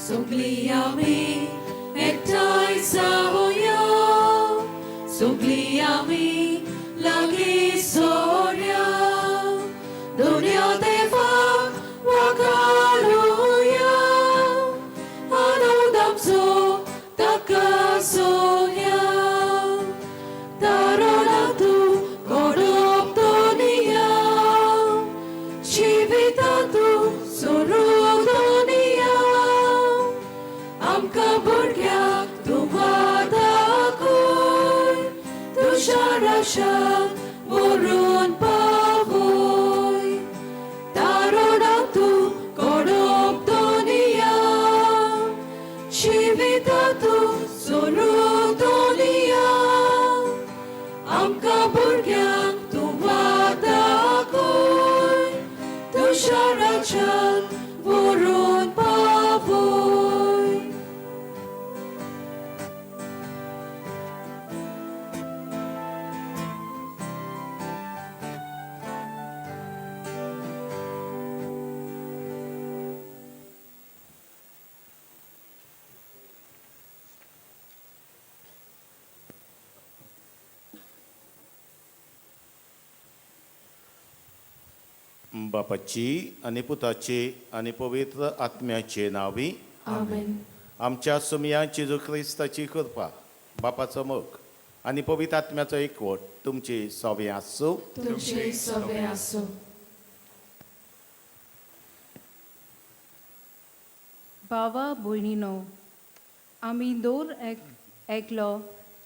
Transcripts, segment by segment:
सोगली आमी एकठांय जावया, सोगली आमी लागीं सोरया, दुनिया देवाक वागालुया, आनंदाचो ताका सोया, तारणा तूं कोडप दुनिया, जिवितांतूं सोडूं दुनिया, आमकां भुरग्यांक तूं वादाकूय, तुज्या राशाक व्हरून पावय, तारणा तूं कोडप दुनिया, जिवितांतूं सोडूं दुनिया, आमकां भुरग्यांक तूं वादाकूय, तुज्या राशाक व्हरून पावय. बापाची आनी पुताची आनी पवित्र आत्म्याचे नांवी आमेन. आमच्या सुमया जेजू क्रिस्ताची कृपा, बापाचो मोग आनी पवित्र आत्म्याचो एकवट तुमची सगळें आसूं. तुमचे सगळे आसूं. भावा भयणीनो, आमी दोर एकलो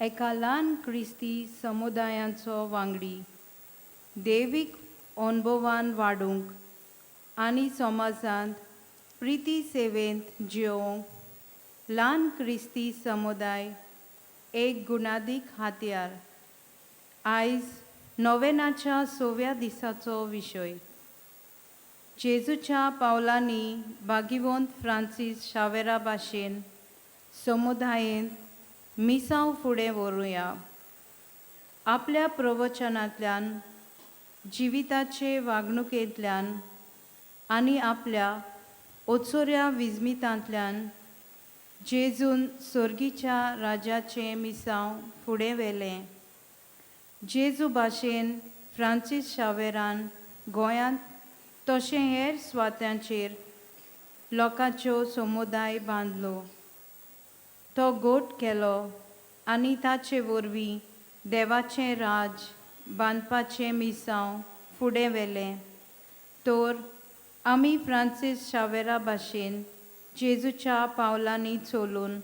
एका ल्हान क्रिस्ती समुदायाचो वांगडी देवीक अनुभवान वाडूंक आनी समाजांत प्रिती सेवेंत जियोंक ल्हान क्रिस्ती समुदाय एक गुणादीक हातयार. आयज नोवेनाच्या 6व्या दिसाचो विशय. जेजूच्या पावलांनी भागिवंत फ्रांसीस शावेरा भाशेन समुदायेंत मिसांव फुडें व्हरूया. आपल्या प्रवचनांतल्यान, जिविताचे वागणुकेंतल्यान आनी आपल्या ओचोऱ्या विजमितांतल्यान जेजून सर्गीच्या राजाचें मिसांव फुडें व्हेलें. जेजू भाशेन फ्रांसीस शावेरान गोंयांत तशें हेर सुवात्यांचेर लोकांच्यो समुदाय बांदलो. तो गोट केलो आनी ताचे वरवीं देवाचें राज बांदपाचें मिसांव फुडें व्हेलें. तर आमी फ्रांसीस शावेरा भाशेन जेजूच्या पावलांनी चलून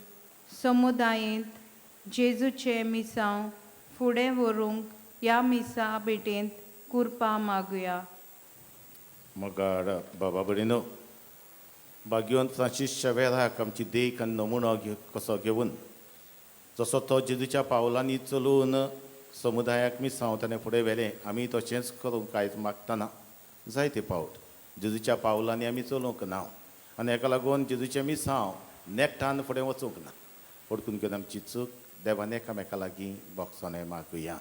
समुदायेंत जेजूचें मिसांव फुडें व्हरूंक ह्या मिसा भेटेंत कुरपा मागुया. मोगाड बाबा भयणीनो, भाग्यवंत फ्रांसीस शावेराक आमची देख आनी नमुनो कसो घेवन जसो तो जेजूच्या पावलांनी चलून समुदायाक मिसांव ताणें फुडें व्हेलें, आमी तशेंच करूंक आयज मागतना जायते फावट जेजूच्या पावलांनी आमी चलूंक ना आनी हेका लागून जेजूचें मिसांव नेटान फुडें वचूंक ना. पडकून घेवन आमची चूक देवान एकामेका लागीं बोगसोने मागुया.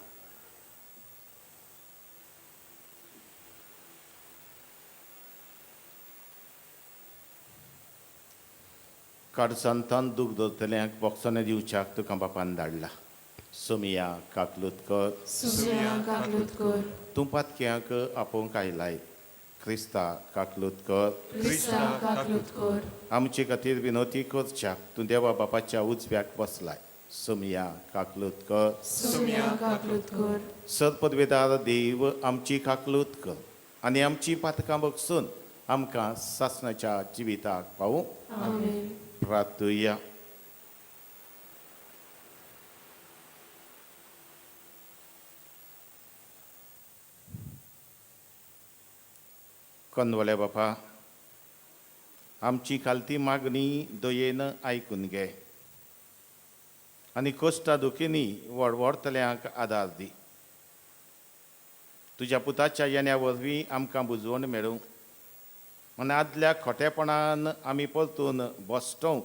काडसांतान दूख धरतल्यांक बोगसोने दिवच्याक तुका बापान धाडला. सुमया काकलूत कर, सुमया काकलूत कर, तूं पातक्यांक आपोवंक आयलाय. क्रिस्ता काकलूत कर, क्रिस्ता काकलूत कर, आमचे खातीर विनोती करच्याक तूं देवा बापाच्या उजव्याक बसलाय. सुमया काकलूत कर, सुमया काकलूत कर, सदपदवेदार देव आमची काकलूत कर आनी आमची पातकां बगसून आमकां सासणाच्या जिविताक पावूं. आमेन. प्रार्थुया. कनवले बापा, आमची खालती मागणी दयेन आयकून घे आनी कश्टा दुखींनी वडवडतल्यांक आदार दी. तुज्या पुताच्या येण्या वरवीं आमकां बुजवण मेळूं आनी आदल्या खोटेपणान आमी परतून बसटोवंक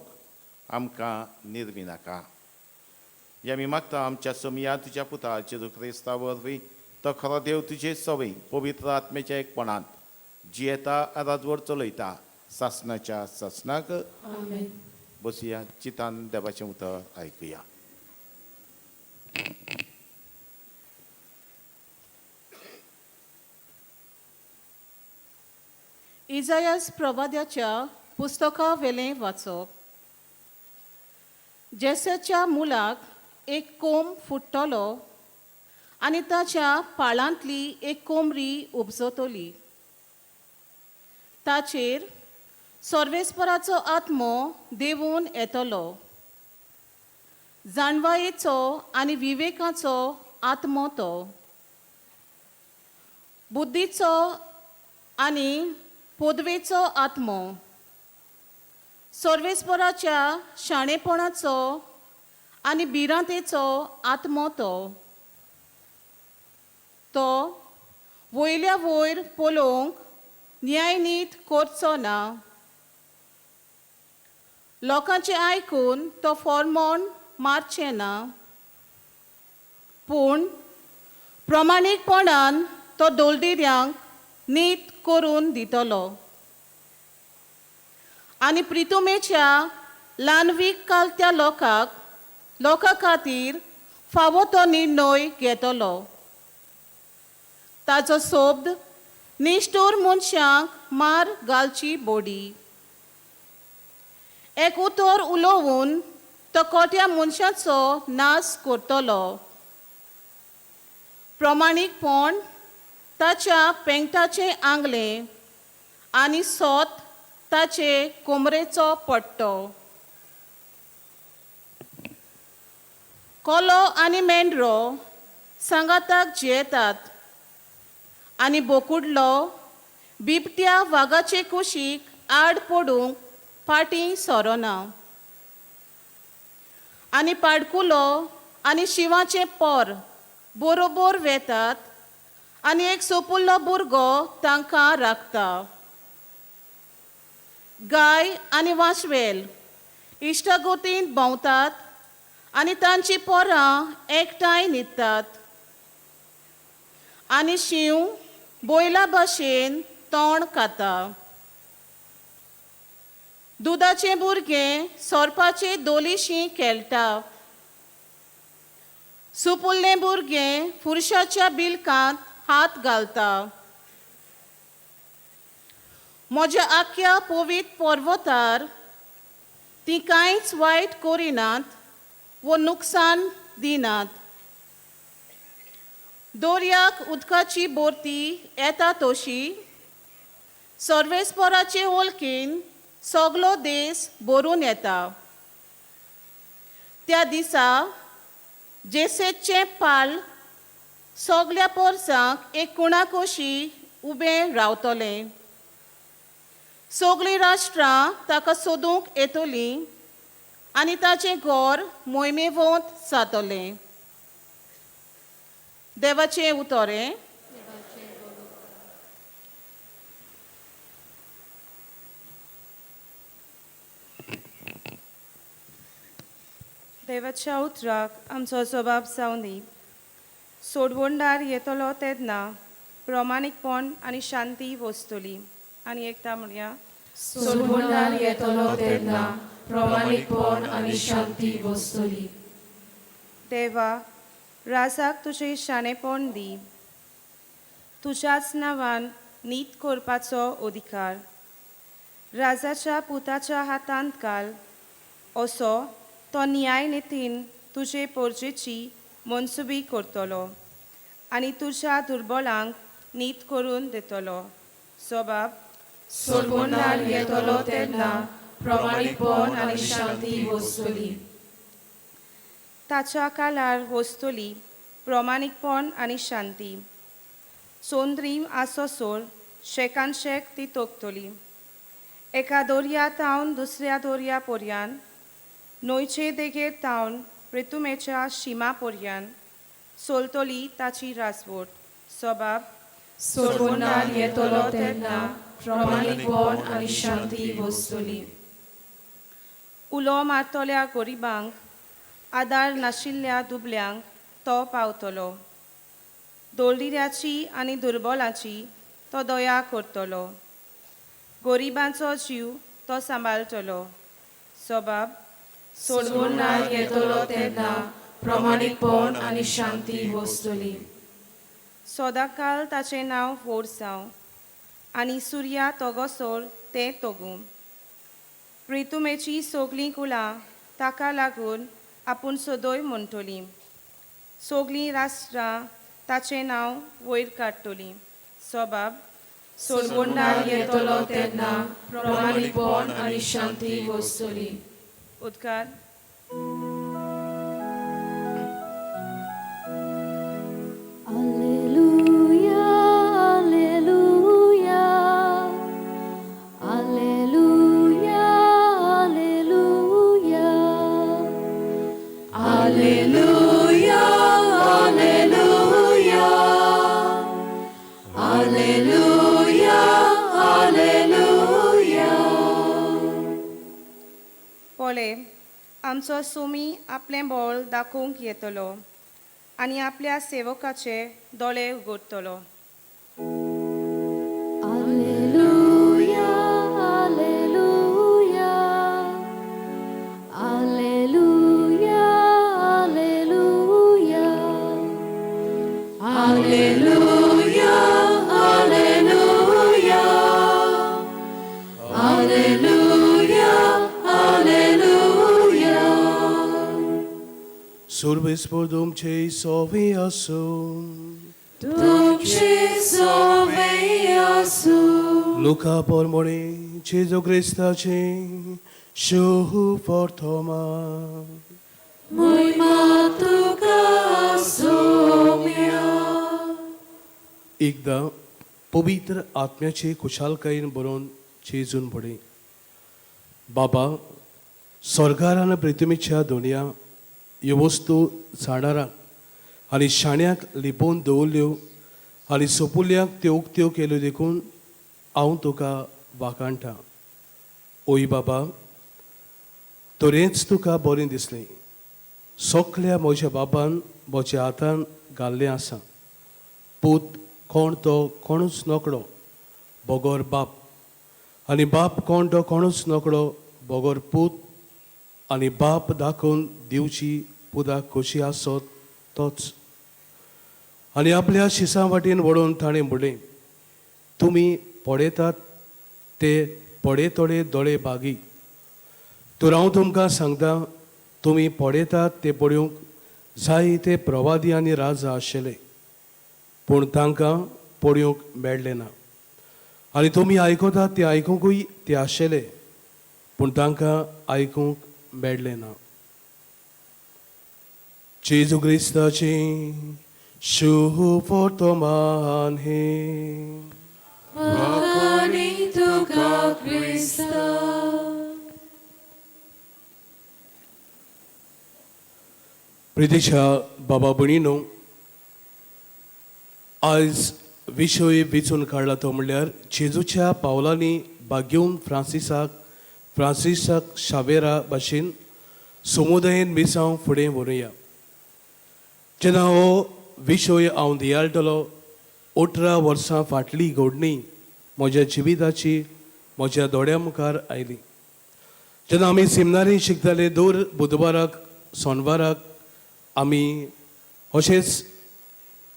आमकां निर्मी नाका. हे आमी मागता आमच्या समिया तुज्या पुता जेजू क्रिस्ता वरवीं तो खरो देव तुजे सवय पवित्र आत्मेच्या एकपणांत जियेता राजवट चलयता सासणाच्या सासणाक. आमेन. बसूया, चितान देवाचें उतर आयकुया. इजायास प्रवाद्याच्या पुस्तका वेलें वाचप. जेसेच्या मुलाक एक कोंब फुट्टलो आनी ताच्या पाळांतली एक कोंबरी उपजतली. ताचेर सर्वेस्पराचो आत्मो देंवून येतलो. जाणवायेचो आनी विवेकाचो आत्मो तो. बुद्धीचो आनी पोदवेचो आत्मो. सर्वेस्पराच्या शाणेपणाचो आनी भिरांतेचो आत्मो तो. तो वयल्या वयर पळोवंक न्यायनीत करचो ना. लोकांचें आयकून तो फॉर्मोन मारचें ना. पूण प्रमाणीकपणान तो दोलदिऱ्यांक नीत करून दितलो. आनी प्रितुमेच्या ल्हानवीक कालत्या लोकां खातीर फावो तो निर्णय घेतलो. ताचो सोबद निश्ठूर मनशांक मार घालची बोडी. एक उतर उलोवून तो कोट्या मनशांचो नाश करतलो. प्रमाणीकपण ताच्या पेंगटाचें आंगलें आनी सोत ताचे कोमरेचो पट्टो. कोलो आनी मेंढरो सांगाताक जियेतात आनी बोकुडलो बिबट्या वागाचे कुशीक आड पडूंक फाटीं सरोना. आनी पाडकुलो आनी शिवाचें पोर बरोबर वेतात आनी एक सोपुल्लो भुरगो तांकां राखता. गाय आनी वांशवेल इश्टागोतीन भोंवतात आनी तांचीं पोरां एकठांय न्हिदतात. आनी शिव बोयला भाशेन तोंड खाता. दुदाचें भुरगें सोरपाचे दोलीशीं खेळटा. सुपुल्लें भुरगें फुरशाच्या बिलकांत हात घालता. म्हज्या आख्या पवित्र पर्वतार तीं कांयच वायट करिनात वो नुकसान दिनात. दर्याक उदकाची बोरती येता तशी सर्वेस्पराचे वळखीन सगलो देस भरून येता. त्या दिसा जेसेचे पाल सगल्या पोरसांक एक कुणा कशी उबें रावतलें. सगळीं राष्ट्रां ताका सोदूंक येतलीं आनी ताचें घर मोहिमेवंत जातलें. देवाचें उतोरें. देवाच्या उतराक आमचो जबाब जावं दी. सोडवणदार येतलो तेन्ना प्रमाणीकपण आनी शांती वस्तली. आनी एकदा म्हणया, सोडवणदार येतलो तेन्ना प्रमाणीकपण आनी शांती वस्तली. देवा, राजाक तुजें शाणेपण दी. तुज्याच नांवान नीत करपाचो अधिकार राजाच्या पुताच्या हातांत घाल. असो तो न्याय नितीन तुजे पोरजेची मनसुबी करतलो आनी तुज्या दुर्बलांक नीत करून दितलो. जबाब. सोडवणदार येतलो तेन्ना प्रमाणीकपण आनी शांती वस्तली. ताच्या काळार वस्तली प्रमाणीकपण आनी शांती. चोंद्री आसोसोर शेकान शेक ती तोखतली. एका दोर्या तावन दुसऱ्या दोर्या पर्यान, न्हंयचे देगेर तावन पृथुमेच्या शिमा पर्यान चलतली ताची राजवट. जबाब. सोडवणदार येतलो तेन्ना प्रमाणीकपण आनी शांती वस्तली. उलो मारतल्या गरिबांक, आदार नाशिल्ल्या दुबल्यांक तो पावतलो. दोलदिऱ्याची आनी दुर्बलांची तो दया करतलो. गरिबांचो जीव तो सांबाळटलो. जबाब. सोडवणार येतलो तेन्ना प्रमाणीकपण आनी शांती वस्तली. सदांकाल ताचें नांव व्हड जावं आनी सुर्या तोगोसोर तें तोगूं. प्रितुमेची सोगलीं कुळां ताका लागून आपूण सदोय म्हणटलीं. सोगलीं राष्ट्रां ताचें नांव वयर काडटलीं. सोबाब सोडवणार येतलो तेन्ना प्रमाणीकपण आनी शांती वस्तली. उद्गार. पळय, आमचो सुमी आपलें बळ दाखोवंक येतलो आनी आपल्या सेवकाचे दोळे उगडटलो. Survis por Domce Soviasum. Domce soveasum. Luca por mori Jesu Christa ce Shuhu for Thoma. Mój matuka somia. एकदा पवित्र आत्म्याचे कुशालकायेन बरोवन जेजून पडे. बाबा, स्वर्गार आनी पृथ्वीच्या दोनया ह्यो वस्तू झाडाराक आनी शाण्याक लिपोवन दवरल्यो आनी सोपुल्यांक त्यो उक्त्यो केल्यो देखून हांव तुका वाखाणटा. ओय बाबा, तोरेंच तुका बरें दिसलें. सगळ्या म्हज्या बाबान म्हज्या हातान घाल्लें आसा. पूत कोण तो कोणूच नकळो बोगोर बाप, आनी बाप कोण तो कोणूच नकळो बोगोर पूत, आनी बाप दाखोवन दिवची पुदाक कशी आसत तोच. आनी आपल्या शिसां वाटेन वळोवन ताणें म्हणलें, तुमी पळयतात ते पडे तोडे दोळे बागी. तर हांव तुमकां सांगता, तुमी पळयतात ते पळोवंक जायते प्रवादी आनी राजा आशिल्ले, पूण तांकां पळोवंक मेळ्ळें ना. आनी तुमी आयकतात ते आयकूंकूय ते आशिल्ले, पूण तांकां आयकूंक मेळ्ळें ना. जेजू क्रिस्ताची शुभ वर्तमान हे. Wakani tuka Krista. प्रितीच्या बाबा भयणीनो, आज विशय वेचून काडला तो म्हणल्यार जेजूच्या पावलांनी भाग्यवन फ्रांसिसाक शावेरा भाशेन समुदायान मिसांव फुडें व्हरूया. जेन्ना हो विशय हांव दियाळटलो, 18 वर्सां फाटली घडणी म्हज्या जिविताची म्हज्या दोळ्या मुखार आयली. जेन्ना आमी सेमिनारींत शिकताले, दर बुधवाराक सोनवाराक आमी अशेंच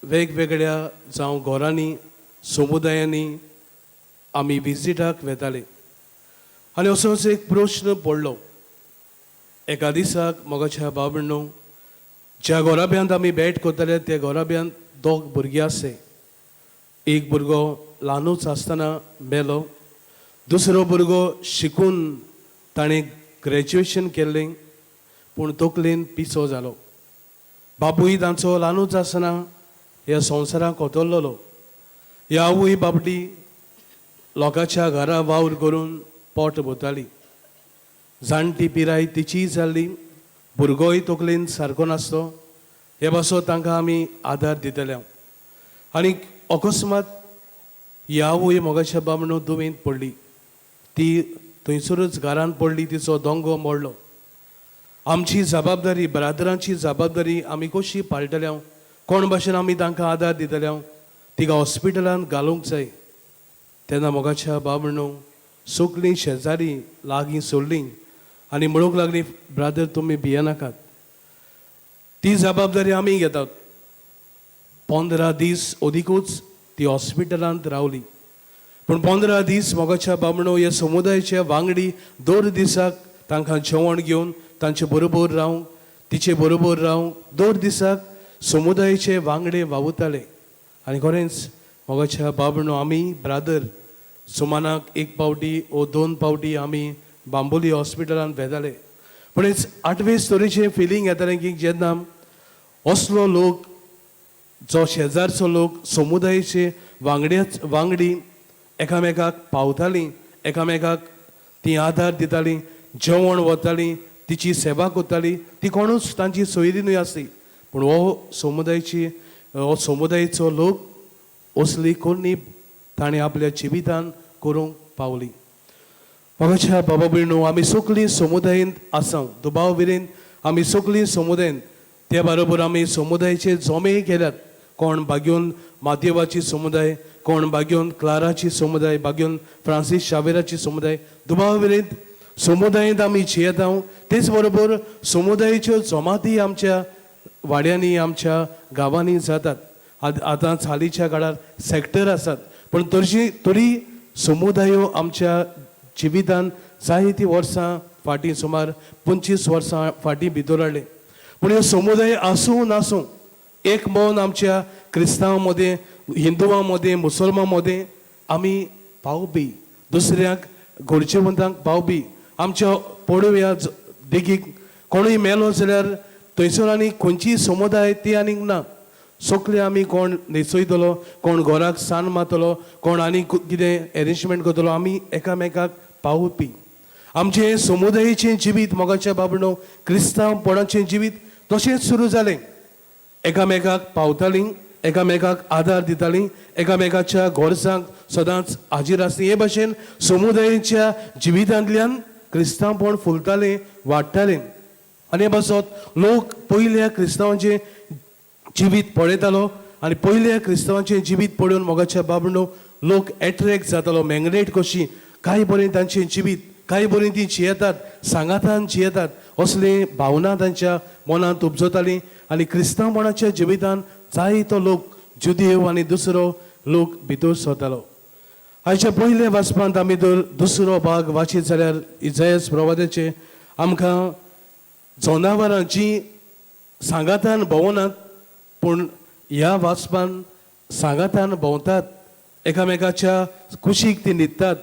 वेगवेगळ्या जावं घरांनी समुदायांनी आमी विजिटाक वेताले. आनी असोच एक प्रश्न पडलो. एका दिसाक मोगाच्या बाबण्णो, ज्या घोराब्यांत आमी भेट करताले त्या घोराब्यांत 2 भुरगीं आसले. एक भुरगो ल्हानूच आसतना मेलो. दुसरो भुरगो शिकून ताणें ग्रॅज्युएशन केल्लें, पूण तकलेन पिसो जालो. बापूय तांचो ल्हानूच आसतना ह्या संवसाराक कोतरलोलो. ह्या आवय बाबडी लोकांच्या घरा वावर करून पोट भरताली. जाणटी पिराय तिचीय जाल्ली, भुरगोय तकलेन सारको नासलो. हे पासो तांकां आमी आदार दितले. आनी अकस्मात ही आवय मोगाच्या बाबणो दुवेंत पडली. ती थंयसरूच घरांत पडली. तिचो दोंगो मोडलो. आमची जबाबदारी, ब्रादरांची जबाबदारी आमी कशी पाळटले? कोण भाशेन आमी तांकां आदार दितले? तिका हॉस्पिटलांत घालूंक जाय. तेन्ना मोगाच्या बाबणो सगळीं शेजारी लागीं सोडलीं आनी म्हणूंक लागली ब्रादर तुमी भिये नाकात. ती जबाबदारी आमी घेतात. 15 दीस ओदिकूच ती हॉस्पिटलांत रावली. पूण 15 दीस मोगाच्या बाबणो ह्या समुदायाच्या वांगडी दर दिसाक तांकां जेवण घेवन तांचे बरोबर रावंक, तिचे बरोबर रावंक दर दिसाक समुदायाचे वांगडे वावुरताले. आनी खरेंच मोगाच्या बाबणो आमी ब्रादर सुमानाक 1 पावटी ओ 2 पावटी आमी बांबोली हॉस्पिटलांत वेताले. पूण हेच 8वें तरेचें फिलींग येतालें की जेन्ना असलो लोक जो शेजारचो लोक समुदायाचे वांगडी एकामेकाक पावतालीं, एकामेकाक ती आदार दितालीं, जेवण वतालीं, तिची सेवा करतालीं, ती कोणूच तांची सोयरी न्हय आसली. पूण हो समुदायाचो लोक असली कोणी ताणें आपल्या जिवितान करूंक पावली. मोगाच्या बाबा भयणो, आमी सगळीं समुदायांत आसां, दुबाव विरेन आमी सगळीं समुदायांत. त्या बरोबर आमी समुदायाचे जोमे केल्यात. कोण बागेवन मातेवाची समुदाय, कोण बागेवन क्लाराची समुदाय, बागेवन फ्रांसीस शावेराची समुदाय. दुबाव विरेन समुदायांत आमी जियेता. तेच बरोबर समुदायाच्यो जमाती आमच्या वाड्यांनी, आमच्या गांवांनी जातात. आतां हालींच्या काळार सॅक्टर आसात, पूण तरी समुदायो आमच्या जिवितान जायतीं वर्सां फाटीं, सुमार 25 वर्सां फाटीं भितर हाडले. पूण ह्यो समुदाय आसूं नासूं एक मौन आमच्या क्रिस्तांव मदें, हिंदुवां मदें, मुसलमान मदें आमी पावपी, दुसऱ्याक घरचेवंतांक पावपी. आमच्या पडव्या देगीक कोणूय मेलो जाल्यार थंयसर आनी खंयचीय समुदाय ती आनीक ना. सगळे आमी कोण न्हेसयतलो, कोण घराक सान मारतलो, कोण आनी कितें एरेंजमेंट करतलो, आमी एकामेकाक पावपी. आमचें समुदायाचें जिवीत मोगाच्या बाबणो, क्रिस्तांवपणाचें जिवीत तशेंच सुरू जालें. एकामेकाक पावतालीं, एकामेकाक आदार दितालीं, एकामेकाच्या घोरसांक सदांच हाजीर आसलीं. हे भाशेन समुदायाच्या जिवितांतल्यान क्रिस्तांवपण फुलतालें, वाडटालें. आनी हे पासत लोक पयल्या क्रिस्तांवाचें जिवीत पळयतालो आनी पयल्या क्रिस्तांवाचें जिवीत पळोवन मोगाच्या बाबणो लोक एट्रॅक्ट जातालो. मॅग्नेट कशी कांय बरें तांचें जिवीत, कांय बरीं तीं जियेतात, सांगातान जियेतात, असली भावना तांच्या मनांत उपजताली. आनी क्रिस्तांवपणाच्या जिवितान जायतो लोक जुदेव आनी दुसरो लोक भितर सरतालो. आयच्या पयल्या वाचपांत आमी जर दुसरो भाग वाचीत जाल्यार इसायास प्रवादाचे आमकां जनावरां जीं सांगातान भोंवनात पूण ह्या वाचपान सांगातान भोंवतात, एकामेकाच्या कुशीक ती न्हिदतात,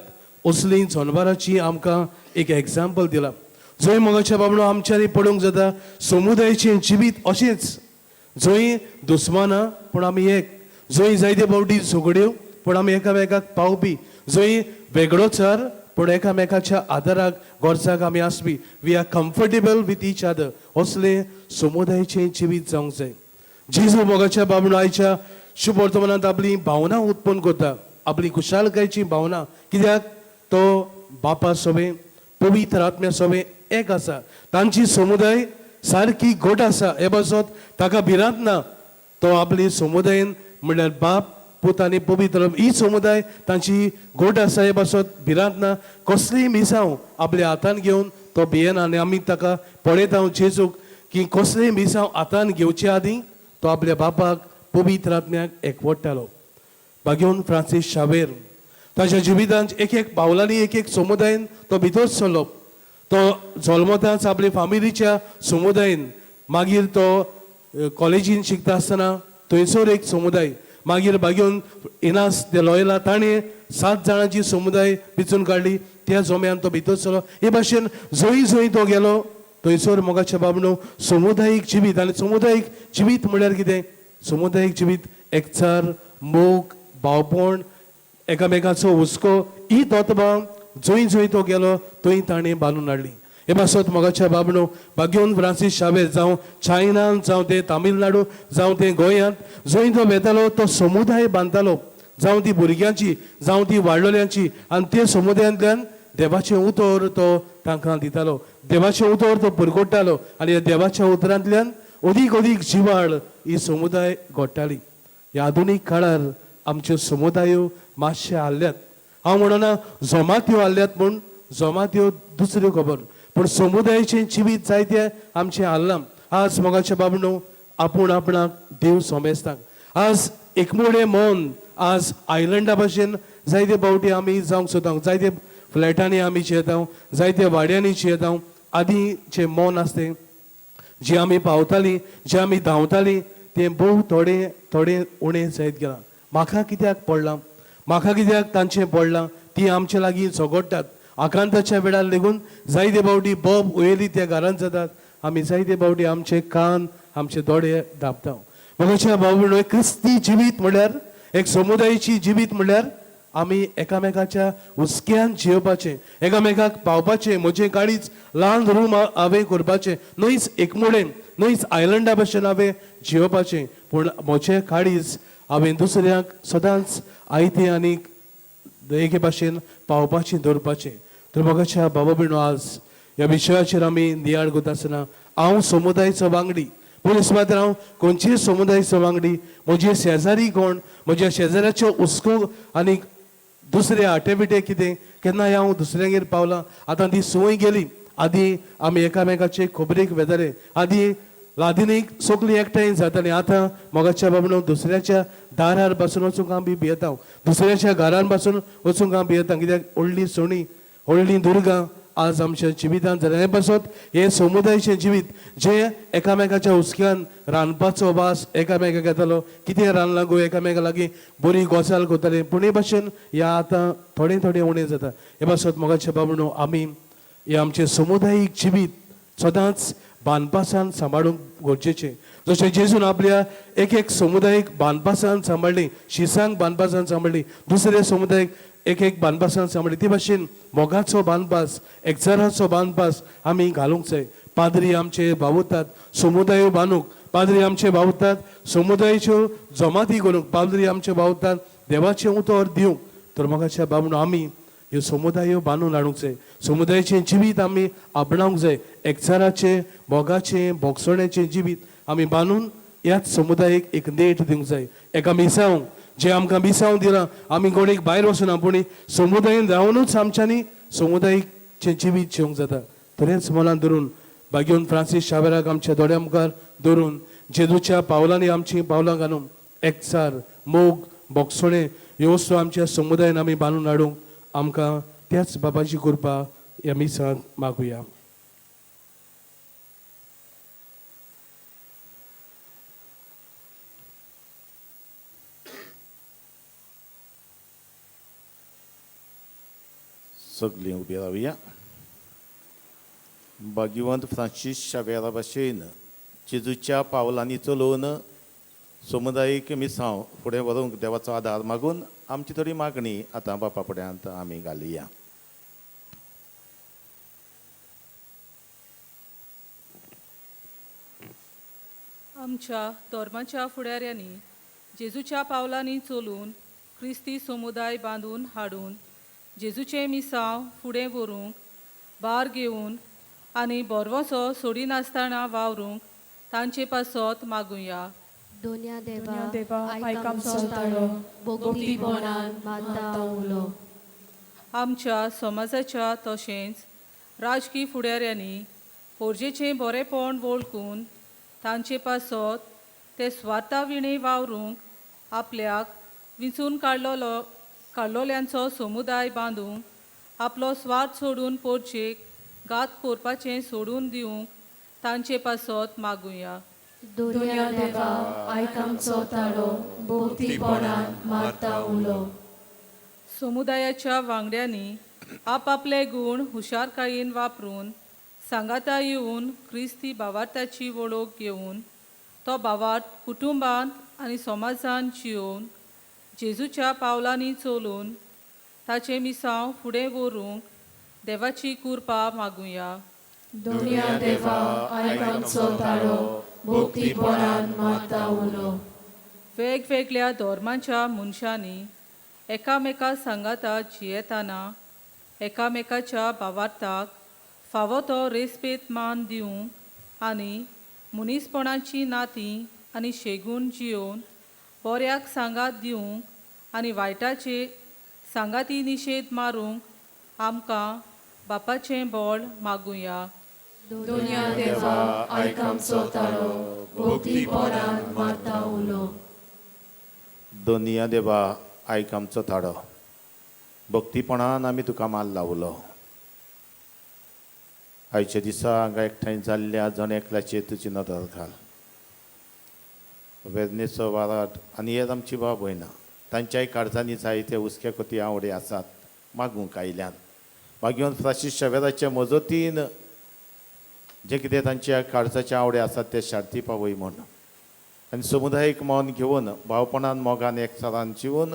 असलीं जनावरांची आमकां एक एग्जाम्पल दिलां. जंय मोगाच्या बाबणो आमच्यानी पळोवंक जाता समुदायाचें जिवीत अशेंच, जंय दुस्माना पूण आमी एक, जंय जायते फावटी झगड्यो पूण आमी एकामेकाक पावपी, जंय वेगळोचार पूण एकामेकाच्या आदाराक गोरसाक आमी आसपी. We are comfortable with each other. असलें समुदायाचें जिवीत जावंक जाय. जेजू मोगाच्या बाबणो आयच्या शुभ वर्तमानांत आपली भावना उत्पन्न करता, आपली खुशालकायेची भावना. कित्याक तो बापा सोबे, पवित्र आत्म्या सोबे एक आसा. तांची समुदाय सारकी घट आसा. हे पासत ताका भिरांत ना. तो आपली समुदायान म्हणल्यार बाप, पूत आनी पवित्र ही समुदाय तांची घट आसा. हे पासत भिरांत ना. कसलीय मिसांव आपल्या हातान घेवन तो भियेना. आनी आमी ताका पळयता जेजूक की कसलीय मिसांव हातान घेवचे आदीं तो आपल्या बापाक, पवित्र आत्म्याक एकवटतालो. बागेवन फ्रांसीस शावेर ताच्या जिवितांत एक पावलांनी एक समुदायान तो भितर सरलो. तो जल्मताच आपल्या फामिलीच्या समुदायान, मागीर तो कॉलेजीन शिकता आसतना थंयसर एक समुदाय, मागीर बागेवन इनास ते लॉयला ताणें 7 जाणांची समुदाय पिचून काडली. त्या जोम्यान तो भितर सरलो. हे भाशेन जंय तो गेलो थंयसर मोगाच्या बाबणो समुदायीक जिवीत. आनी समुदायीक जिवीत म्हळ्यार कितें? समुदायीक जिवीत एकचार, मोग, भावपण, एकामेकाचो हुस्को ही तत्वां जंय तो गेलो थंय ताणें बांदून हाडली. हे पासत मोगाच्या बाबणो बागेवन फ्रांसीस शावेर जावं चायनान, जावं ते तामिळनाडू, जावं ते गोंयांत, जंय तो वेतालो तो समुदाय बांदतालो, जावं ती भुरग्यांची, जावं ती वाडलोल्यांची. आनी ते समुदायांतल्यान देवाचें उतर तो तांकां दितालो, देवाचें उतर तो पुरगोडटालो. आनी ह्या देवाच्या उतरांतल्यान अदीक जिवाळ ही समुदाय घडटाली. ह्या आधुनीक काळार आमच्यो समुदायो मातशे हाल्ल्यात. हांव म्हणना जमात्यो हाल्ल्यात, पूण जमात्यो दुसऱ्यो खबर. पूण समुदायाचें जिवीत जायते आमचें आल्लां. आज मोगाच्या बाबणो आपूण आपणाक देव सोमेस्ताक आज एकमुडें मौन आज आयलंडा भाशेन जायते फावटी आमी जावंक सोदता, जायते फ्लॅटांनी आमी जियेता, जायत्या वाड्यांनी जियेता. आदींचें मौन आसतें जे आमी पावतालीं, जे आमी धांवतालीं, तें भोव थोडें उणें जायत गेलां. म्हाका कित्याक पडलां, म्हाका कित्याक तांचें पडलां, ती आमचे लागीं झगडटात. आकांताच्या वेळार लेगून जायते फावटी बोब उयेली त्या घरांत जातात. आमी जायते फावटी आमचे कान आमचे दोळे धांपता. मोगाच्या भाव क्रिस्ती जिवीत म्हणल्यार एक समुदायाची जिवीत म्हणल्यार आमी एकामेकाच्या हुस्क्यान जियोवपाचें, एकामेकाक पावपाचें. म्हजें काळीच ल्हान रूम हांवें करपाचें, न्हयच एकमुडेन, न्हयच आयलंडा भशेन हांवें जियोवपाचें. पूण म्हजें काळीज हांवें दुसऱ्यांक सदांच आयतें आनीक एके भाशेन पावपाचें दवरपाचें. तर मोगाच्या भाव भयणो आज ह्या विशयाचेर आमी नियाळ करता आसतना हांव समुदायाचो वांगडी, पूण सुमार हांव खंयचेय समुदायाचो वांगडी, म्हजे शेजारी कोण, म्हज्या शेजाऱ्याचो हुस्को आनीक दुसरे आटेबिटे कितें, केन्नाय हांव दुसऱ्यांगेर पावलां. आतां ती संवय गेली. आदीं आमी एकामेकाचे खबरेक वेताले, आदीं लादिनीक सगळीं एकठांय जातालीं. आतां मोगाच्या बाबणो दुसऱ्याच्या दारार बसून वचूंक आमी भियेता, दुसऱ्याच्या घरान बसून वचूंक हांव भियेता. कित्याक व्हडली सोणी, व्हडली दुर्गा आज आमच्या जिवितांत जालें. हे पासत हे समुदायाचें जिवीत जे एकामेकाच्या हुस्क्यान रांदपाचो वास एकामेकाक येतालो, कितें रांदलां गो, एकामेका लागीं बरी गजाल करताले. पूण हे भाशेन ह्या आतां थोडें उणें जाता. हे पासत मोगाच्या बाबणो आमी हे आमचें समुदायीक जिवीत सदांच बांदपासान सांबाळूंक गरजेचें. जशें जेजून आपल्या एक समुदायीक बांदपासान सांबाळ्ळी, शिसांक बांदपासान सांबाळ्ळी, दुसरे समुदायीक एक बांदपासान सांबाळ्ळी, ते भाशेन मोगाचो बांदपास, एकचाराचो बांदपास आमी घालूंक जाय. पाद्री आमचे भावुरतात समुदाय बांदूंक, पाद्री आमचे भावुरतात समुदायाच्यो जमाती करूंक, पाद्री आमचे भावुरतात देवाचें उतर दिवंक. तर मोगाच्या बाबणो आमी ह्यो समुदायो बांदून हाडूंक जाय. समुदायाचें जिवीत आमी आपणावंक जाय. एकचाराचें, मोगाचें, भोगसण्याचें जिवीत आमी बांदून ह्याच समुदायाक एक नेट दिवंक जाय. एका मिसांक जे आमकां मिसांव दिलां, आमी कोणीक भायर वचना, पूण समुदायान रावनूच आमच्यांनी समुदायाचें जिवीत जिवंक जाता. तरेच मनान धरून भाग्यवन फ्रांसीस शावेराक आमच्या दोळ्या मुखार धरून जेजूच्या पावलांनी आमची पावलां घालून एकचार, मोग, भोगसणे ह्यो वस्तू आमच्या समुदायान आमी बांदून हाडूंक आमकां त्याच बाबाची कृपा ह्या मिसांत मागुया. सगळीं उबी रावया. भाग्यवंत फ्रांसीस शावेरा भाशेन जेजूच्या पावलांनी चलोवन समुदायीक मिसांव फुडें व्हरूंक देवाचो आदार मागून आमची थोडी मागणी आतां बापा फुड्यांत आमी घालुया. आमच्या धर्माच्या फुडाऱ्यांनी जेजूच्या पावलांनी चलून क्रिस्ती समुदाय बांदून हाडून जेजूचे मिसांव फुडें व्हरूंक, भार घेवन आनी बरवसो सोडिनासतना वावरूंक तांचे पासत मागुया. दोन्या देवा आयक आमचो ताळो भोगतीपणान माता उलो. आमच्या समाजाच्या तशेंच राजकी फुडाऱ्यांनी पोरजेचें बरेपण वळखून तांचे पासत ते स्वार्था विणे वावरूंक आपल्याक विंचून काडलोल्यांचो समुदाय बांदूंक आपलो स्वार्थ सोडून पोरचेक घात करपाचें सोडून दिवंक तांचे पासत मागुया. दोन्या देवा आयक आमचो ताळो भोगतीपणान माता उलो. समुदायाच्या वांगड्यांनी आपआपले गूण हुशारकायेन वापरून सांगाता येवन क्रिस्ती भावार्थाची वळख घेवन तो भावार्थ कुटुंबांत आनी समाजांत जियोवन जेजूच्या पावलांनी चलून ताचे मिसांव फुडें व्हरूंक देवाची कृपा मागुया. दोन्या देवा आयक आमचो ताळो भोगतीपणान माता उलो. वेगवेगळ्या धर्मांच्या मनशांनी एकामेका सांगाता जियेताना एकामेकाच्या भावार्थाक फावो तो रेस्पेत मान दिवंक आनी मनीसपणाची नातीं आनी शेगूण जियोवन बऱ्याक सांगात दिवंक आनी वायटाचे सांगाती निशेध मारूंक आमकां बापाचें बोळ मागुया. दुनिया देवा आयक आमचो ताळो भोवतीपणान मारता उलो. दोनिया देवा आयक आमचो थाडो भक्तीपणान आमी तुका माल लावलो. आयच्या दिसा हांगा एकठांय जाल्ल्या जण एकल्याचेर तुजी नदर घाल. वेदनेचो वाराट आनी हेर आमची भाव भयणां तांच्याय काळजांनी जायते हुस्के कोती आवडे आसात मागूंक आयल्यान. मागीर फ्रांसीस शेवेराच्या मजतीन जे कितें तांच्या काळजाचे आवडे आसात ते शांती पावय म्हूण आनी समुदायीक मौन घेवन भावपणान मोगान एकचारान जिवन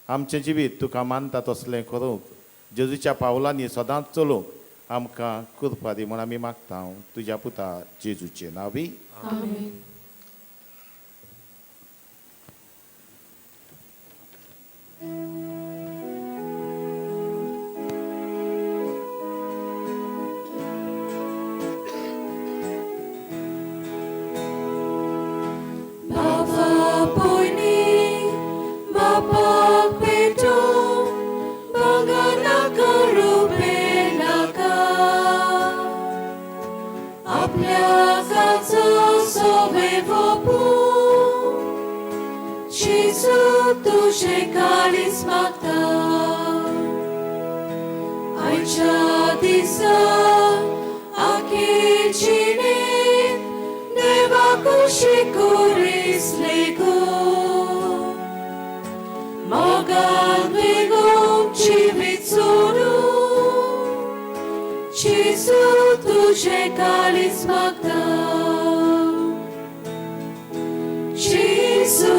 आमचें जिवीत तुका मानता तसलें करूंक जेजूच्या पावलांनी सदांच चलूंक आमकां कृपा दी म्हूण आमी मागता तुज्या पुता जेजूचे नांवी. आमेन. तुझे काळीज मागता आयच्या दिसा आखी जिणेंत देवा खुशी कुरिसले गो. मोगान बेगून जिवीत सोडून जेजू तुझे काळीज मागता. जेजू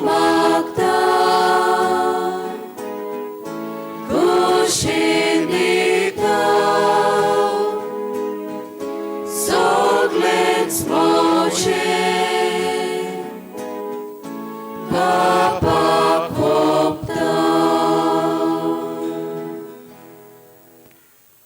मागता कुशीन दिता सगळेंच मोजें बापाक भोगता.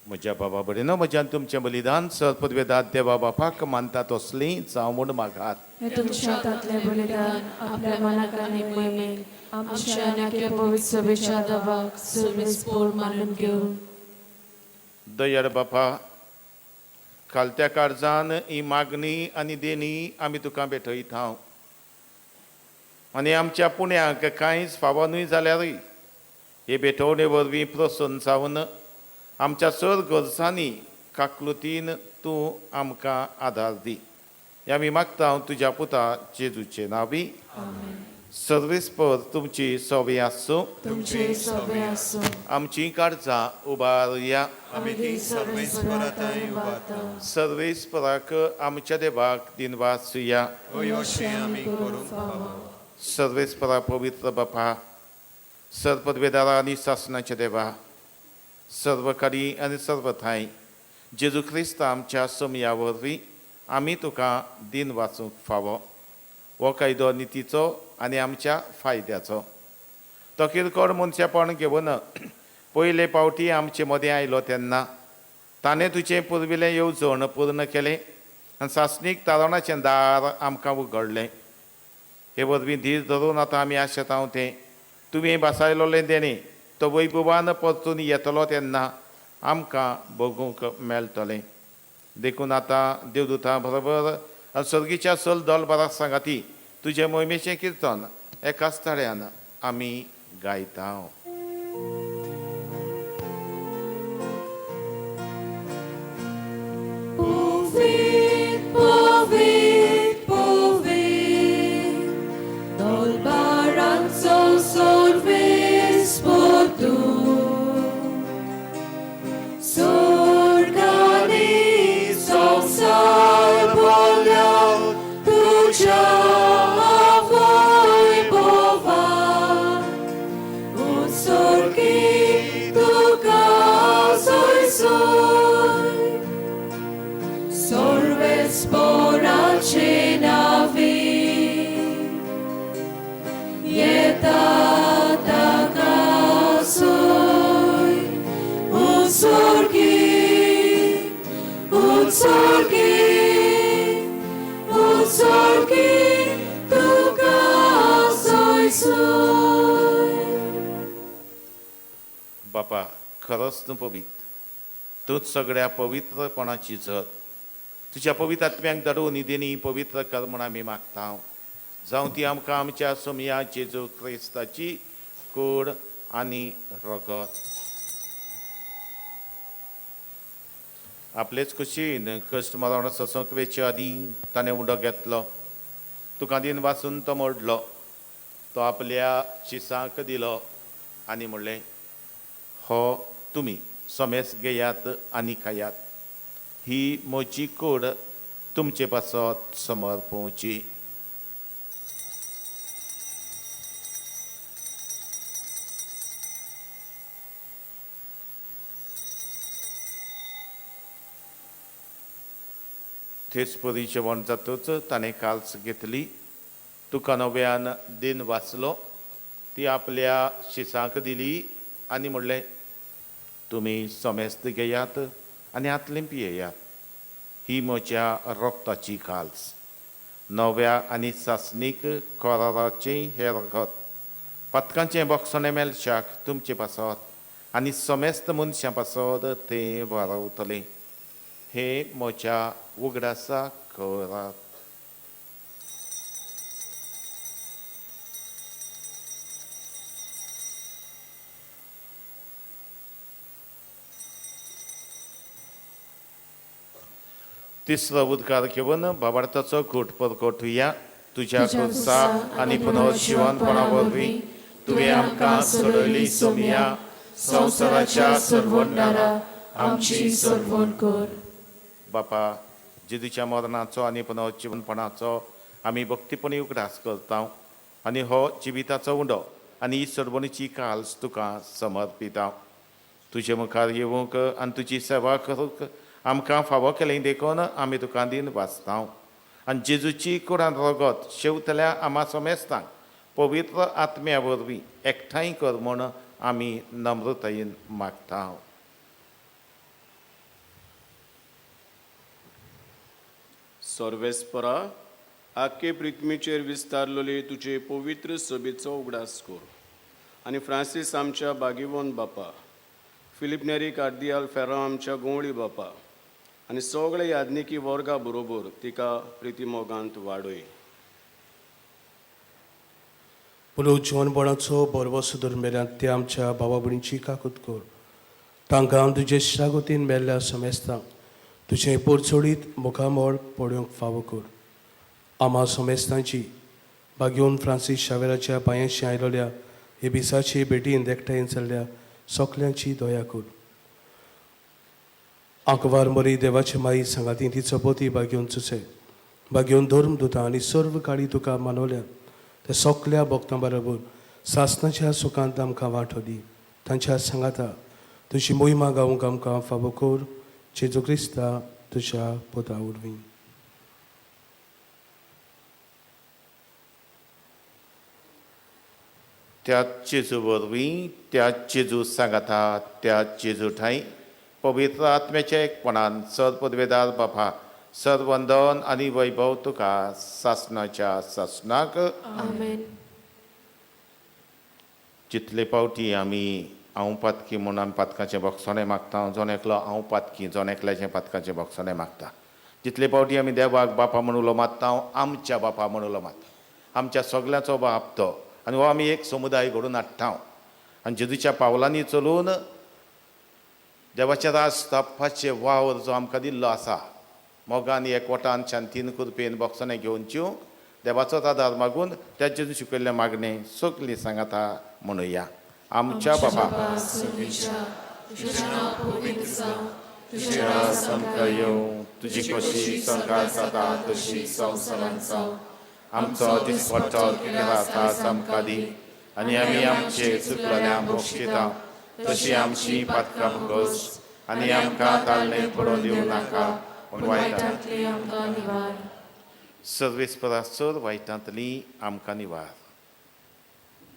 म्हज्या बाबा बरें म्हज्यान तुमचें बलिदान सर्पद्वेदात देवा बापाक मानता तसलींच हांव म्हूण मागात. हे तुमच्या हातांतलें बलिदान आपल्या मनाक आनी मोहिमेक आमच्या आनी आख्या पवित्र सभेच्या दबाक सुरवेस्पोर मानून घेवन. दयाळ बापा खालत्या काळजान ही मागणी आनी देणी आमी तुका भेटयता आनी आमच्या पुण्याक कांयच फावो न्हय जाल्यारूय हे भेटवणे वरवीं प्रसन्न जावन आमच्या चड गरजांनी काकलुतीन तूं आमकां आदार दी. हे आमी मागता तुज्या पुता जेजूचे नांवी. सर्वेस्पर तुमची सवय आसूं. तुमचे सगळे आसूं. आमची काळजां उबारया. आमी सर्वेस्परांताय उबारता. सर्वेस्पराक आमच्या देवाक दिनवासुया. आमी करूंक फावो. सर्वेस्परा पवित्र बापा सर्पद्वेदारा आनी शासनाचे देवा सर्वकारी आनी सर्वथाय जेजू क्रिस्त आमच्या समया वरवीं आमी तुका दिन वाचूंक फावो. हो कायदो नितीचो आनी आमच्या फायद्याचो. तो किरकोळ मनशापण घेवन पयले पावटी आमचे मदें आयलो तेन्ना ताणें तुजें पुर्विलें येवजण पूर्ण केलें आनी शासनीक तारणाचें दार आमकां उगडलें. हे वरवीं धीर धरून आतां आमी आशेतां तें तुवें बसायलोलें देणें तो वैभवान परतून येतलो तेन्ना आमकां भोगूंक मेळटलें. देखून आतां देवदूतां बरोबर सर्गीच्या सल दोलबाराक सांगाती तुजे मोहिमेचें किर्तन एकाच तळ्यान आमी गायता. बापा खरोच तूं पवित्र तूच सगळ्या पवित्रपणाची झर तुझ्या पवित्र आत्म्यांक धाडून देणी पवित्र कर म्हूण आमी मागता जावं ती आमकां आमच्या सोमया जेजू क्रिस्ताची कूड आनी रगत आपलेच कुशीन कश्ट मरण ससूंक वेचे आदीं ताणें उडो घेतलो तुका दिन वाचून तो मोडलो तो आपल्या शिसांक दिलो आनी म्हणलें हो तुमी सोमेस घेयात आनी खायात ही म्हजी कूड तुमचे पासत समर्पवची तेच परी जेवण जातूच ताणें काल्स घेतली तुका नव्यान दिन वाचलो ती आपल्या शिसांक दिली आनी म्हणलें तुमी सोमेस्त घेयात आनी आतलें पियेयात ही म्हज्या रगताची काल्स नव्या आनी सासणीक कोराराचें हें रगत पथकांचें बोगसोणें मेलशाक तुमचे पासत आनी सोमेस्त मनशां पासत तें वारवतलें हे म्हज्या उगडासा करात तिसरो उद्गार घेवन बाबार्थाचो घोट परगटुया तुज्या खुर्सा आनी पुनर्जिवनपणा वरवीं तुवें आमकां सोडयली सोमया संवसाराच्या सरवंडारा आमची सरवण कर बापा जेजूच्या मरणाचो आनी पुनर्जिवनपणाचो आमी भक्तीपणी उगडास करता आनी हो जिविताचो उंडो आनी ही सरवणीची काल्स तुका समर्पिता तुजे मुखार येवंक आनी तुजी सेवा करूंक आमकां फावो केलें देखून आमी तुका दिन वाचता आनी जेजूची कुरान रगत शेवतल्या आमा सोमेस्तांक पवित्र आत्म्या वरवीं एकठांय कर म्हूण आमी नम्रतायेन मागता सर्वेस्परा आख्खे पृथ्वीचेर विस्तारलेले तुजे पवित्र सभेचो उगडास कर आनी फ्रांसीस आमच्या बागीवंत बापा फिलिप नेरी कार्दियाल फेरा आमच्या गोंवळी बापा आनी सगळे याज्ञिकी वर्गा बरोबर तिका प्रितीमोगांत वाडय पुनर्जीवनपणाचो बरवो सुदर मेल्यान ते आमच्या भावा भयणीची काकूत कर तांकां तुजे शागोतीन मेल्ल्या समेस्तांक तुजें पोरचोडीत मुखामोळ पडोवंक फावो कर आमा समेस्तांची बागयोन फ्रांसीस शावेराच्या पांयांशी आयलोल्या हे बिसाची बेटीन एकठांय चल्ल्या सोकल्यांची दया कर आंकवार मरी देवाचे माई सांगाती तिचो पोती बागयोन चुचे बागयोन धर्म दुतां आनी सर्व काळी तुका मानवल्या त्या सोकल्या भक्तां बरोबर सासणाच्या सुखांत आमकां वांटो दी तांच्या सांगाता तुजी मोहिमा गावूंक आमकां फावो कर जेजू क्रिस्ता तुज्या पोता वरवीं त्या जेजू वरवीं त्या जेजू सांगाता त्या जेजू ठाई पवित्र आत्म्याच्या एकपणान सरपदवेदार बापा सर्वंदन आनी वैभव तुका सासणाच्या सासणाक आमेन जितले पावटी आमी हांव पातकी म्हूण आमी पातकाचें बक्षोणें मागता जोन एकलो हांव पातकी जोन एकल्याचें पातकाचें बक्षोणें मागता जितले पावटी आमी देवाक बापा म्हणून उलो मारता हांव आमच्या बापा म्हणून उलो मारता आमच्या सगळ्यांचो बाप तो आनी हो आमी एक समुदाय घडोवन हाडटा आनी जेजूच्या पावलांनी चलून देवाच्या राज स्थापपाचे वावर जो आमकां दिल्लो आसा मोगान एकवटान शांतीन कृपेन बक्षोणें घेवनच्यो देवाचो आदार मागून त्या जेजू शिकयल्लें मागणें सगळीं सांगाता म्हणुया आमच्या बापा तुजें राज आमकां येवं तुजी कशी सरकार जाता तशी संवसारांत जावं आमचो दिसपट्टो कितें आमकां दी आनी आमी आमचे चुकलेल्यांक बक्षिता तशी आमची पातकां भोगस आनी आमकां ताळणें पडोवन दिवं नाका पूण वायटांतली आमकां निवार सर्वेस्परासर वायटांतली आमकां निवार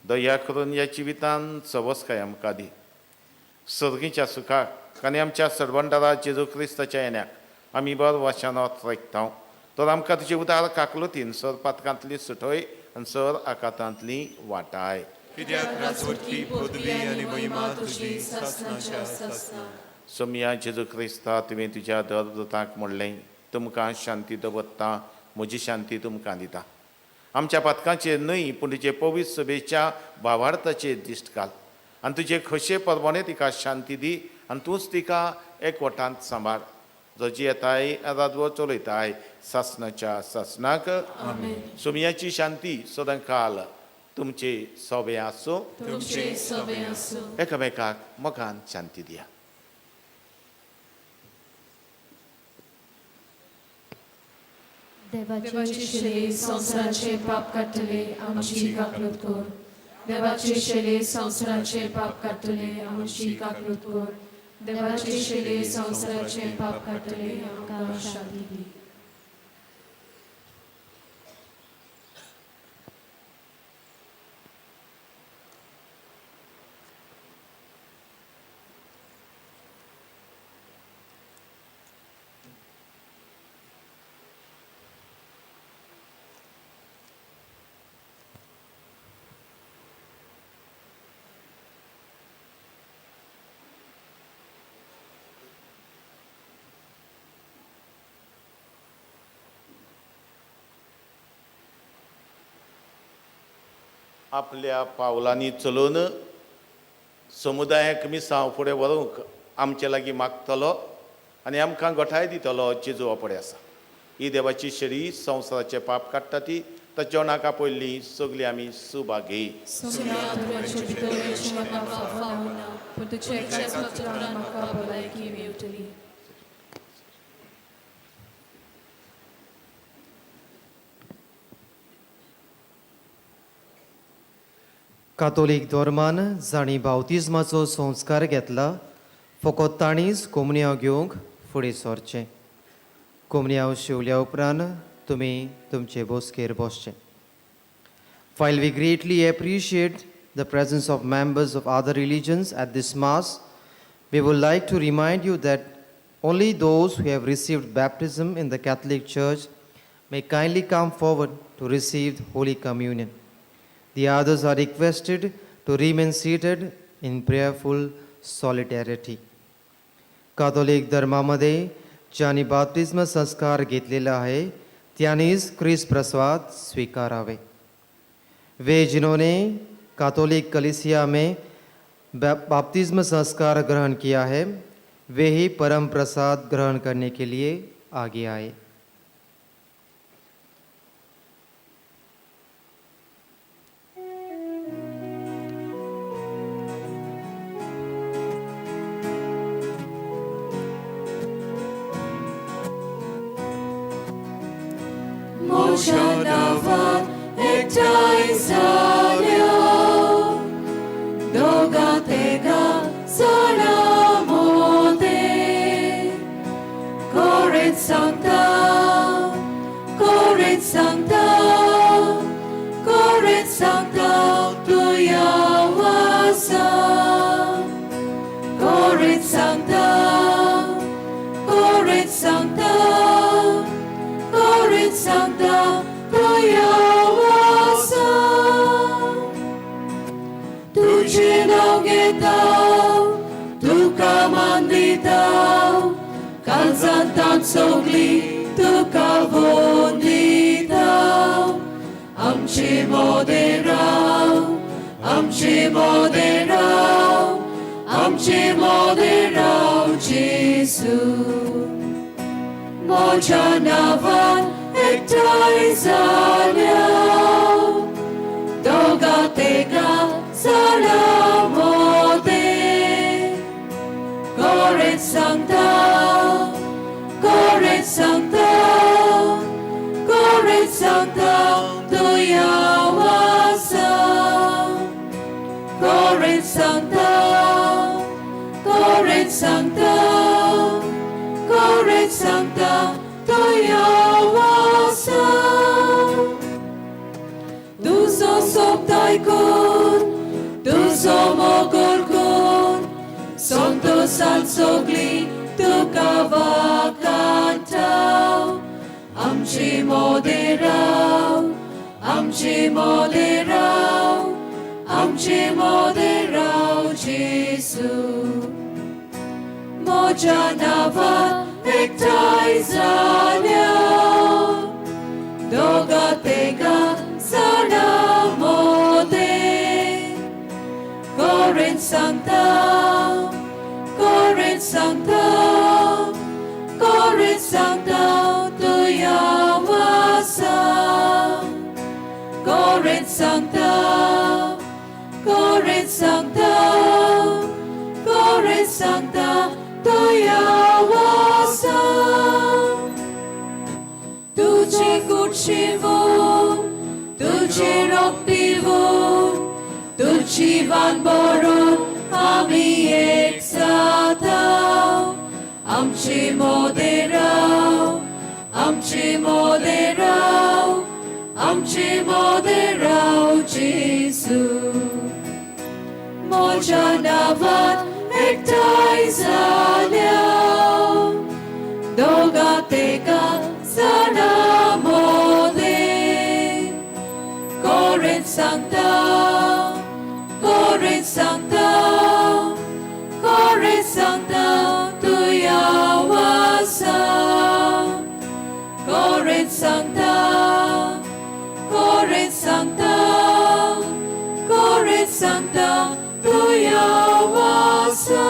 दया करून ह्या जिवितान सवस्काय आमकां दी सर्गीच्या सुखाक आनी आमच्या सरवंडारा जेजू क्रिस्ताच्या येण्याक आमी बरो वाशानोत रेखता तर आमकां तुजे उदार काकलुतीन सर पातकांतली सुटय आनी सर आकांतांतली वाटाय कित्याक राजवटी पदवी आनी महिमा तुजी सासणाच्या सासणां सोमया जेजू क्रिस्ता तुवें तुज्या देवदूतांक म्हणलें, तुमकां शांती दवरता, म्हजी शांती तुमकां दिता. आमच्या पथकांचेर न्हय पूण तुजे पवित्र सभेच्या भावार्थाचेर दिश्ट घाल आनी तुजे खोशे परमणे तिका शांती दी आनी तूंच तिका एकवटांत सांबाळ. जोजी येताय राजवो चलयताय सासणाच्या सासणाक. सोमयाची शांती सदां काल तुमचे सोबे आसूं. तुमचे सोबे आसूं. एकामेकाक मोगान शांती दिया. देवाची शिले संवसाराचे पाप काडटले आमची काकलूत कर. देवाची शिले संवसाराचे पाप काडटले आमची काकलूत कर. देवाची शिले संवसाराचे पाप काडटले आमकां शांती दी. आपल्या पावलांनी चलोवन समुदायाक मिसांव फुडें व्हरूंक आमचे लागीं मागतलो आनी आमकां घोटाय दितलो जेजू हो फुडें आसा. ही देवाची शेळी संवसाराचे पाप काडटा ती ताच्या जेवणाका पयलीं सगळीं आमी सुभागी. कातोलीक धर्मान जाणी बावतिजमाचो संस्कार घेतला फकत ताणीच कोमन्याव घेवंक फुडें सरचें. कोमन्याव शिवल्या उपरांत तुमी तुमचे बसकेर बसचें. While we greatly appreciate the presence of members of other religions at this Mass, we would like to remind you that only those who have received baptism in the Catholic Church may kindly come forward to receive Holy Communion. The others are requested to remain seated in prayerful solidarity. Catholic धर्मामध्ये ज्यांनी बाप्तिस्म संस्कार घेतलेला है त्यांनीच ख्रिस्त प्रसाद स्वीकारावे. वे जिन्होंने Catholic कलीसिया में बाप्तिस्म संस्कार ग्रहण किया है वे ही परम प्रसाद ग्रहण करने के लिए आगे आए. Moshadavat ektai salio, dogatega salamote, Corit Sancta, Corit Sancta, Corit Sancta, tuya wasa, Corit Sancta, Corit Sancta, Corit Sancta, tuya wasa. Tuce naugetau, tu kamanditau, kalzantan sogli, tu kavonditau. Amce moderau, amce moderau, amce moderau, Jesus. Mojanavan ektai zaliau, dogatega salamote, Corit Sancta, Corit Sancta, Corit Sancta, tuya wasa, Corit Sancta, Corit Sancta, Corit Sancta, tuya wasa. Tu so soptaikon, tu so mogorkon, Santo salsogli, tu kavakantau. Amce moderau, amce moderau, amce moderau, Jesus. म्हज्या नांवान एकठांय जाल्या दोगा तेगा सणा मोदे Corinth Sancta, Corinth Sancta, Corinth Sancta, Tuya wasa. Corinth Sancta, Corinth Sancta, Corinth Sancta, Tuya wasa. Tuci kuciwo, tuci roktiwo, तुझी वान बरोवन आमी एक जाता आमचे मोदे राव आमचे मोदे राव आमचे मोदे राव जेसू म्हज्या नांवान एकठांय जाल्या दोगा तेगा सणा मोदे Corinth Sancta Corinth Sancta, Corinth Sancta, Tuya wasa. Corinth Sancta, Corinth Sancta, Corinth Sancta, Tuya wasa.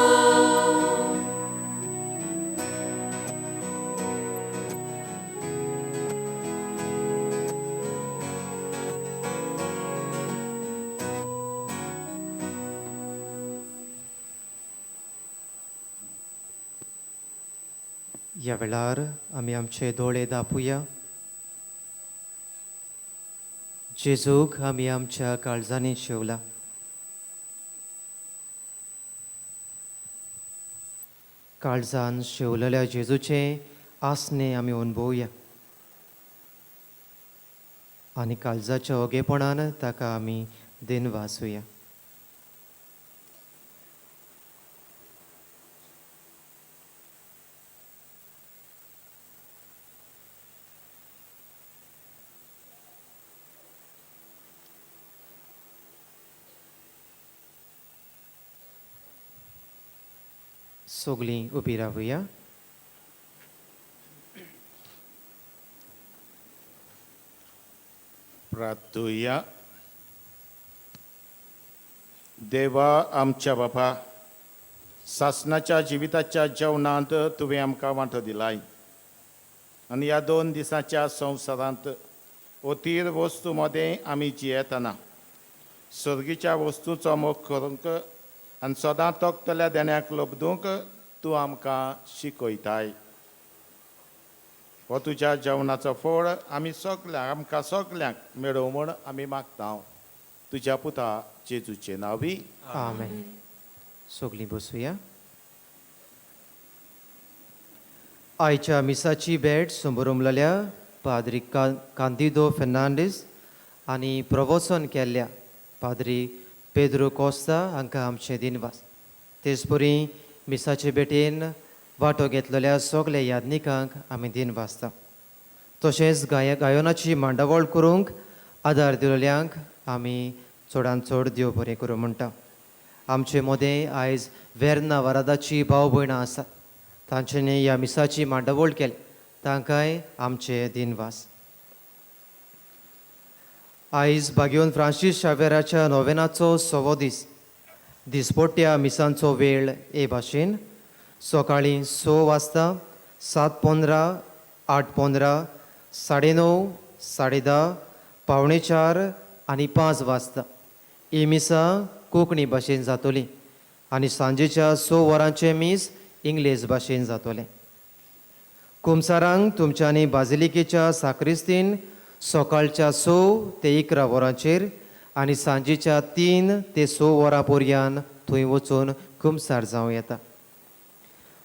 ह्या वेळार आमी आमचे दोळे दापुया. जेजूक आमी आमच्या काळजांनी शेवला. काळजान शेवलेल्या जेजूचे आसने आमी अनुभवया आनी काळजाच्या ओगेपणान ताका आमी दिन वाचुया. सगळीं उबी रावुया. प्रार्थुया. देवा आमच्या बापा, सासणाच्या जिविताच्या जेवणांत तुवें आमकां वांटो दिलाय आनी ह्या 2 दिसांच्या संवसारांत अतीर वस्तू मदें आमी जियेतना सर्गीच्या वस्तूंचो मोग करूंक आनी सदां तोखतल्या देण्याक लबदूंक तूं आमकां शिकयताय. हो तुज्या जेवणाचो फळ आमकां सगल्यांक मेळोव म्हूण आमी मागता. तुज्या पुता जेजूचे नांवी आमेन. सगळीं बसुया. आयच्या मिसाची भेट समोरुमलेल्या पाद्री कांदिदो फेर्नांडीस आनी प्रवचन केल्ल्या पाद्री पेद्रो कोस्ता हांकां आमचे दिनवास. तेच परी मिसाचे भेटेन वांटो घेतलेल्या सगल्या यादनिकांक आमी दिन वाचता. तशेंच गायनाची मांडावळ करूंक आदार दिलेल्यांक आमी चडांत चड देव बरें करूं म्हणटा. आमचे मदें आयज वेर्ना वरादाची भाव भयणां आसात. तांच्यांनी ह्या मिसाची मांडावळ केली. तांकांय आमचे दिनवास. आयज भाग्योन फ्रांसीस शावेराच्या नोवेनाचो 6वो दीस. दिसपट्ट्या मिसांचो वेळ हे भाशेन सकाळीं 6 वाजता, 7:15, 8:15, 9:30, 10:30, 4:45 आनी 5 वाजता. ही मिसा कोंकणी भाशेन जातली आनी सांजेच्या 6 वरांचे मीस इंग्लीश भाशेन जातलें. कुमसारांक तुमच्यांनी बाजिलिकेच्या साक्रिस्तीन सकाळच्या 6 ते 11 वरांचेर आनी सांजेच्या 3 ते 6 वरां पर्यंत थंय वचून कुमसार जावं येता.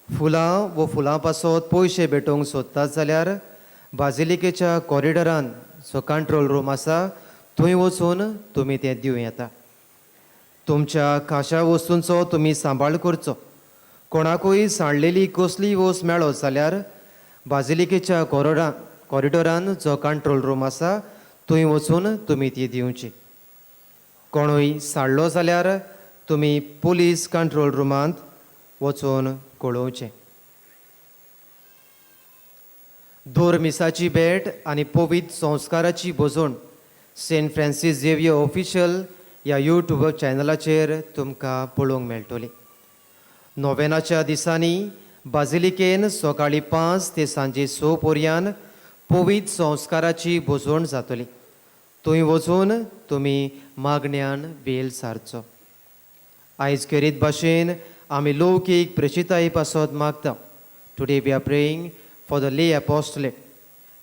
फुलां व फुलां पासत पयशे भेटोवंक सोदतात जाल्यार बाजिलिकेच्या कॉरिडरान जो कंट्रोल रूम आसा थंय वचून तुमी तें दिवं येता. तुमच्या खाशा वस्तूंचो तुमी सांबाळ करचो. कोणाकूय सांडलेली कसलीय वस्त मेळत जाल्यार बाजिलिकेच्या कॉरिडोरान जो कंट्रोल रूम आसा थंय वचून तुमी ती दिवची. कोणूय सांडलो जाल्यार तुमी पुलीस कंट्रोल रुमांत वचून कळोवचें. दोर मिसाची भेट आनी पवित्र संस्काराची बोजोण सेंट फ्रांसीस झेवियर ऑफिशियल ह्या यूट्यूब चॅनलाचेर तुमकां पळोवंक मेळटली. नोवेनाच्या दिसांनी बाजिलिकेन सकाळीं 5 ते सांजे 6 पर्यंत पवित्र संस्काराची बोजोण जातली. थंय वचून तुमी मागण्यान वेल सारचो. आयज करीत भाशेन आमी लौकीक प्रचिताये पासत मागता. Today we are praying for the lay apostolate.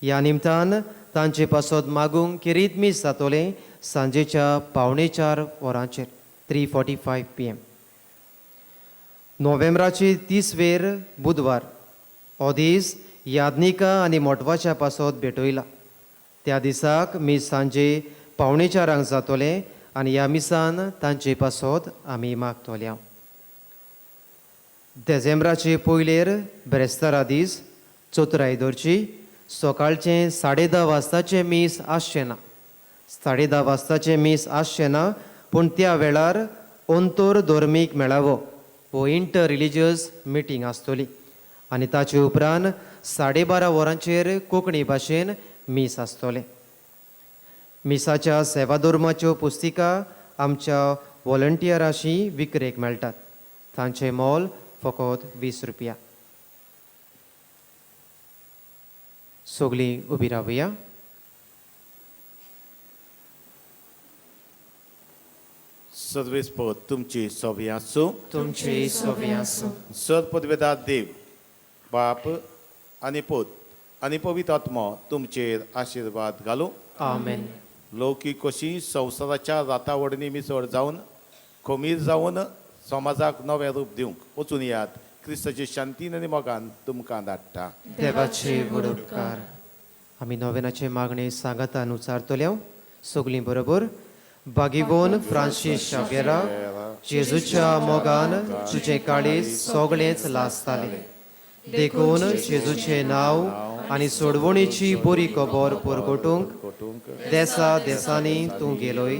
ह्या निमतान तांचे पासत मागूंक किरीत मीस जातोलें सांजेच्या 3:45 वरांचेर 3:45 PM. नोव्हेंबराची 30 बुधवार हो दीस यादनिका आनी मोटवाच्या पासत भेटयला. त्या दिसाक मीस सांजे 3:45 जातोलें आनी ह्या मिसान तांचे पासत आमी मागतोल्या. डिसेंबराचे पयलेर बेरेस्तारा दीस चोतरायदोरची सकाळचें 10:30 वाजताचें मीस आसचें ना. 10:30 वाजताचें मीस आसचें ना, पूण त्या वेळार अंतोर धर्मीक मेळावो वो इंटर रिलिजियस मिटींग आसतली आनी ताचे उपरांत 12:30 वरांचेर कोंकणी भाशेन मीस आसतलें. मिसाच्या सेवाधर्माच्यो पुस्तिका आमच्या व्हॉलंटियरांशी विक्रेक मेळटात. तांचें मोल फकत 20 रुपया. सगळीं उबी रावया. सदवेस्पद तुमची सोबी आसूं. तुमची सोबी आसूं. सद पदवेदार देव बाप आनी पूत आनी पवित्र आत्मा तुमचेर आशिर्वाद घालूं. आमेन. लौकीक कशी संवसाराच्या रातावडनी मिसळ जावन खमीर जावन समाजाक नवें रूप दिवंक वचून यात. क्रिस्ताची शांतीन आनी मोगान तुमकां धाडटा. देवाचे उपकार. आमी नोवेनाचे मागणे सांगातान उचारतले. सगळीं बरोबर. बागिवोन फ्रांसीस शावेरा, जेजूच्या मोगान तुजें काळीज सगळेंच लासतालें. देखून जेजूचें नांव आनी सोडवणेची बरी खबर परगटूंक देसा देसांनी तूं गेलोय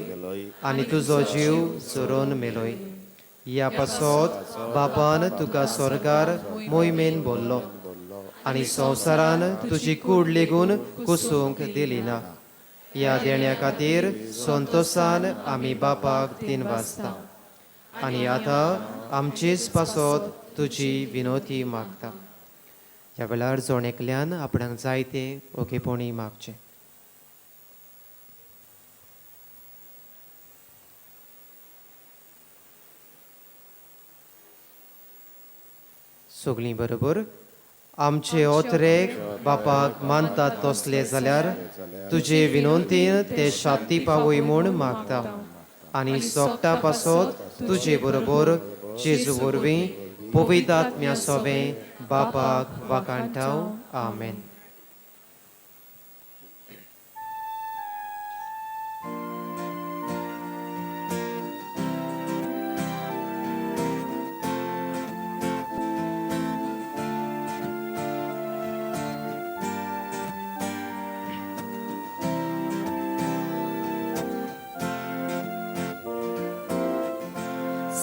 आनी तुजो जीव चोरून मेलोय. ह्या पासत बापान तुका स्वर्गार मोहिमेन बोल्लो आनी संवसारान तुजी कूड लेगून कुसूंक दिली ना. ह्या देण्या खातीर संतोशान आमी बापाक दिनवासता आनी आतां आमचीच पासत तुजी विनोती मागता. ह्या वेळार जोण एकल्यान आपणाक जाय तें ओकेपणी मागचें. सगळीं बरोबर. आमचे ओतरेक बापाक मानतात तसले जाल्यार तुजे विनोंतीन ते शांती पावय म्हूण मागता आनी सोगटा पासत तुजे बरोबर जेजू वरवीं पवित्र आत्म्या सोबें बापाक वाकाणटाव. आमेन.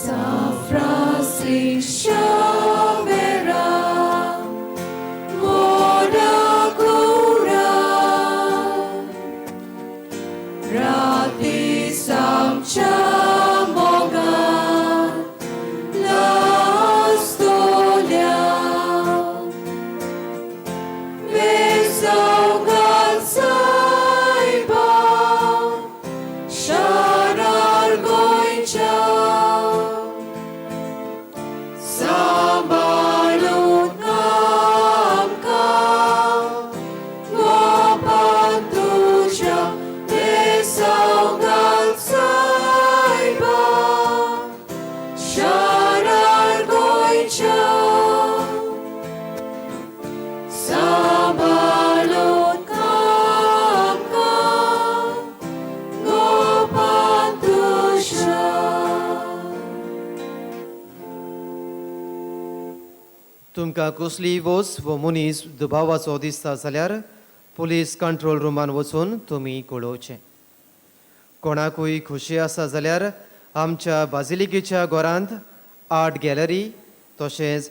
San Francis Xaviera, moda cura, rati samcha mogan, la storia, vesaugan saiba, sharar goicha. तुमकां कसलीय वोस वो मनीस दुबावाचो दिसता जाल्यार पुलीस कंट्रोल रुमान वचून तुमी कळोवचें. कोणाकूय खुशी आसा जाल्यार आमच्या बाजिलिकेच्या घरांत आर्ट गॅलरी तशेंच